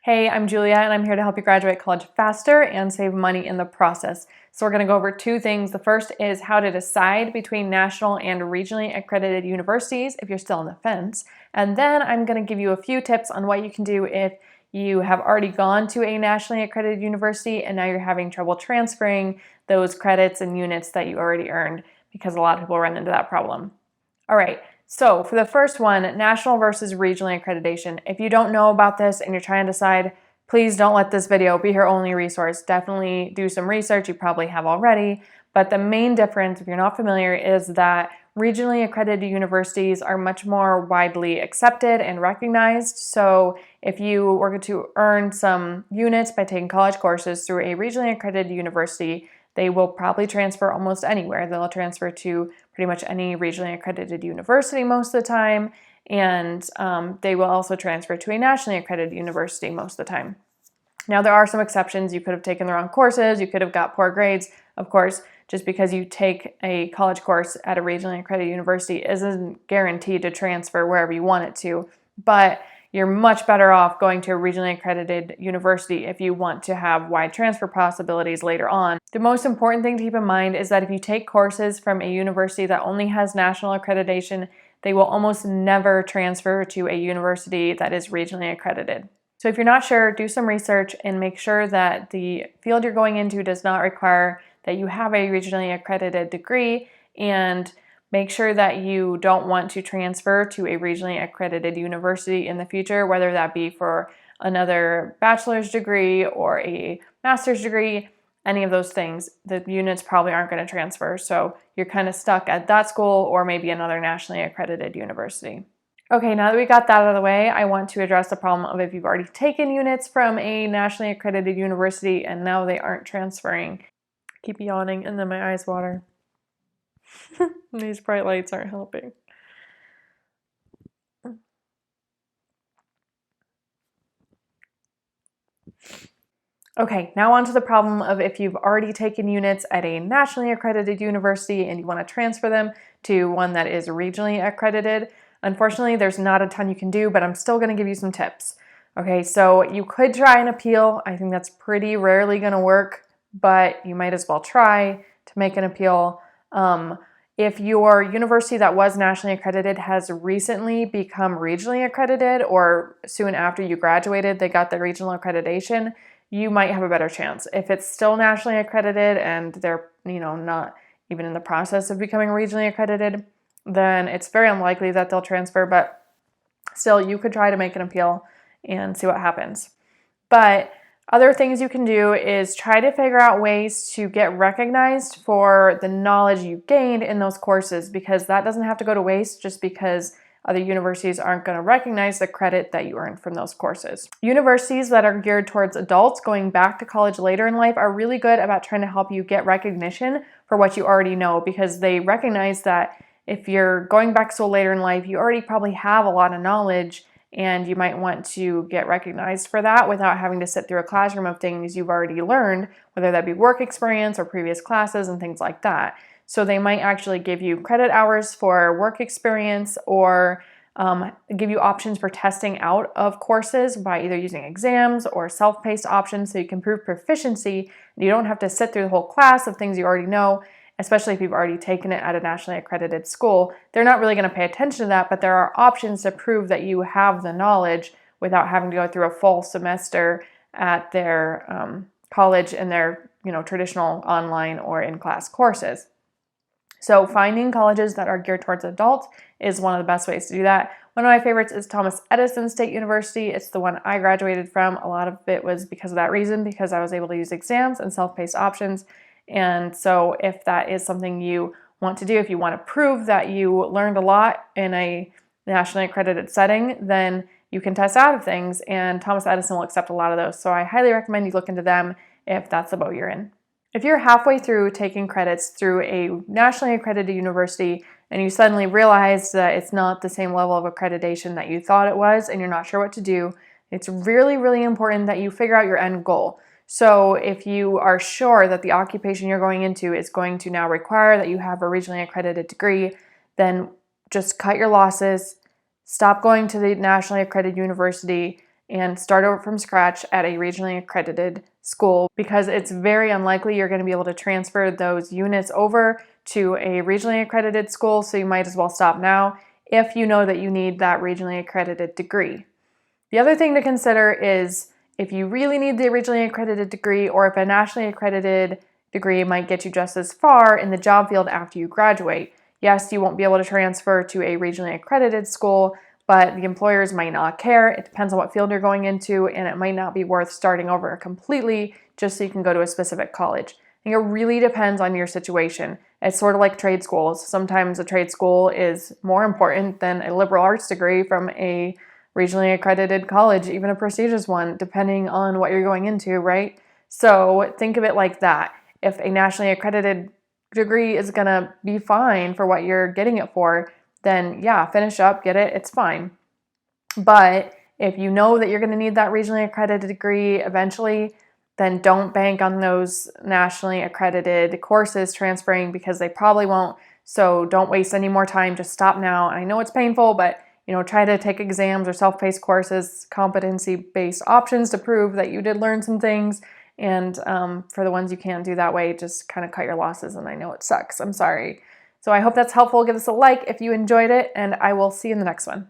Hey, I'm Julia, and I'm here to help you graduate college faster and save money in the process. So we're going to go over two things. The first is how to decide between national and regionally accredited universities if you're still on the fence. And then I'm going to give you a few tips on what you can do if you have already gone to a nationally accredited university and now you're having trouble transferring those credits and units that you already earned, because a lot of people run into that problem. All right. So for the first one, national versus regionally accreditation. If you don't know about this and you're trying to decide, please don't let this video be your only resource. Definitely do some research. You probably have already. But the main difference, if you're not familiar, is that regionally accredited universities are much more widely accepted and recognized. So if you were to earn some units by taking college courses through a regionally accredited university, they will probably transfer almost anywhere. They'll transfer to pretty much any regionally accredited university most of the time, and they will also transfer to a nationally accredited university most of the time. Now, there are some exceptions. You could have taken the wrong courses, you could have got poor grades. Of course, just because you take a college course at a regionally accredited university isn't guaranteed to transfer wherever you want it to, but you're much better off going to a regionally accredited university if you want to have wide transfer possibilities later on. The most important thing to keep in mind is that if you take courses from a university that only has national accreditation, they will almost never transfer to a university that is regionally accredited. So if you're not sure, do some research and make sure that the field you're going into does not require that you have a regionally accredited degree, and make sure that you don't want to transfer to a regionally accredited university in the future, whether that be for another bachelor's degree or a master's degree, any of those things. The units probably aren't going to transfer, so you're kind of stuck at that school or maybe another nationally accredited university. Okay, now that we got that out of the way, I want to address the problem of if you've already taken units from a nationally accredited university and now they aren't transferring. I keep yawning and then my eyes water. These bright lights aren't helping. Okay, now on to the problem of if you've already taken units at a nationally accredited university and you want to transfer them to one that is regionally accredited. Unfortunately, there's not a ton you can do, but I'm still going to give you some tips. Okay, so you could try an appeal. I think that's pretty rarely going to work, but you might as well try to make an appeal. If your university that was nationally accredited has recently become regionally accredited, or soon after you graduated, they got the regional accreditation, you might have a better chance. If it's still nationally accredited and they're, not even in the process of becoming regionally accredited, then it's very unlikely that they'll transfer, but still you could try to make an appeal and see what happens. But other things you can do is try to figure out ways to get recognized for the knowledge you gained in those courses, because that doesn't have to go to waste just because other universities aren't going to recognize the credit that you earned from those courses. Universities that are geared towards adults going back to college later in life are really good about trying to help you get recognition for what you already know, because they recognize that if you're going back to school later in life, you already probably have a lot of knowledge, and you might want to get recognized for that without having to sit through a classroom of things you've already learned, whether that be work experience or previous classes and things like that. So they might actually give you credit hours for work experience, or give you options for testing out of courses by either using exams or self-paced options so you can prove proficiency. You don't have to sit through the whole class of things you already know, especially if you've already taken it at a nationally accredited school. They're not really going to pay attention to that, but there are options to prove that you have the knowledge without having to go through a full semester at their college in their traditional online or in-class courses. So finding colleges that are geared towards adults is one of the best ways to do that. One of my favorites is Thomas Edison State University. It's the one I graduated from. A lot of it was because of that reason, because I was able to use exams and self-paced options. And so if that is something you want to do, if you want to prove that you learned a lot in a nationally accredited setting, then you can test out of things, and Thomas Edison will accept a lot of those. So I highly recommend you look into them if that's the boat you're in. If you're halfway through taking credits through a nationally accredited university and you suddenly realize that it's not the same level of accreditation that you thought it was and you're not sure what to do, it's really, really important that you figure out your end goal. So if you are sure that the occupation you're going into is going to now require that you have a regionally accredited degree, then just cut your losses, stop going to the nationally accredited university, and start over from scratch at a regionally accredited school, because it's very unlikely you're going to be able to transfer those units over to a regionally accredited school, so you might as well stop now if you know that you need that regionally accredited degree. The other thing to consider is if you really need the regionally accredited degree, or if a nationally accredited degree might get you just as far in the job field after you graduate. Yes, you won't be able to transfer to a regionally accredited school, but the employers might not care. It depends on what field you're going into, and it might not be worth starting over completely just so you can go to a specific college. I think it really depends on your situation. It's sort of like trade schools. Sometimes a trade school is more important than a liberal arts degree from a regionally accredited college, even a prestigious one, depending on what you're going into, right? So think of it like that. If a nationally accredited degree is going to be fine for what you're getting it for, then yeah, finish up, get it, it's fine. But if you know that you're going to need that regionally accredited degree eventually, then don't bank on those nationally accredited courses transferring, because they probably won't. So don't waste any more time. Just stop now. I know it's painful, but try to take exams or self-paced courses, competency-based options to prove that you did learn some things. And for the ones you can't do that way, just kind of cut your losses. And I know it sucks. I'm sorry. So I hope that's helpful. Give us a like if you enjoyed it, and I will see you in the next one.